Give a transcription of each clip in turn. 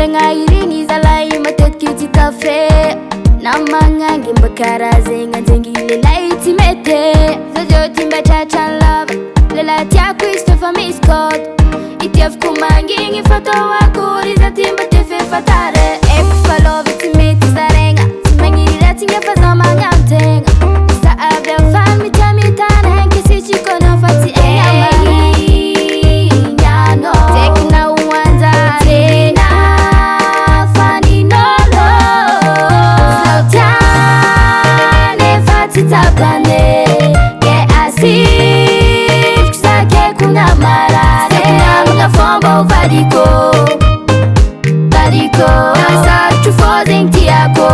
tegna ireny zalahy matetiky tsy tafe na magnangy mba karazegna anjengny lelahy tsy mety zao zao ty mba tratrany lava lelahy tiako izy fa misy code itiavako mangigny fatao akory za ty mba te fefatare eko fa lova tsy mety zaregna tsy magniry ratsiny fa za magnantegna sa avy afany mitamitana hankesy kono fa tsy egnano tegna hoanjarena faninolo zao tiane fa tsy tapane ke asiko sakeko namarare namagna fomba ho variko nasarotro fô zegny tiako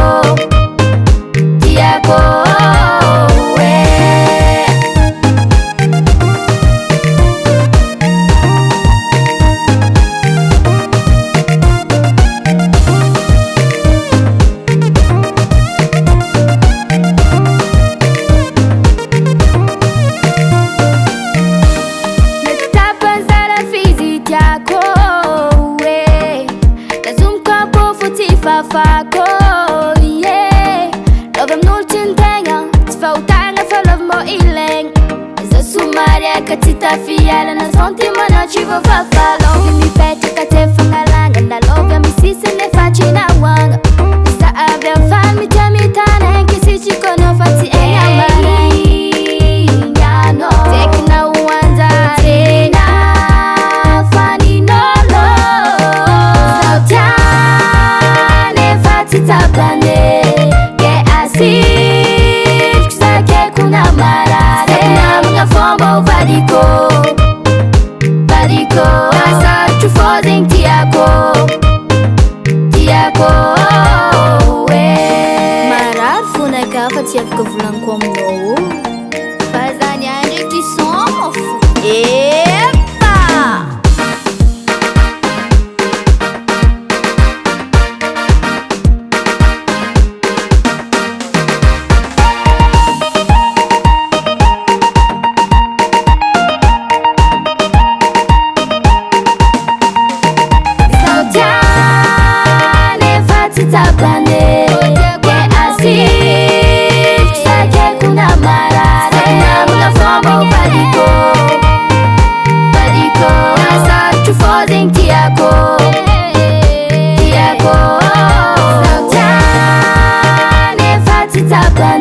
fako yeah lova amin'olo tsy nitegna tsy fahotagna fa lova mbô ilaigna za somary aka tsy tafialana zao ty manao tsy voafafa lova mipetraka tsy fangalanga na lova misisiny efa tsy nahoagna za avy afany mitamitana hankesy tsy kono fa tsy egnano tegna hoanjarena faninolo zao tiane fa tsy tapane ke asiko sakeko namarare namagna fomba ho variko nasarotro fô zegny tiako marary fonaka fa tsy afaka volaniko aminao fa zany andry ty somo fo epa tapane ke asiko sakeko namarare namagna fomba ho variko nasarotro fô zegny tiako zao tiane fa tsy tapane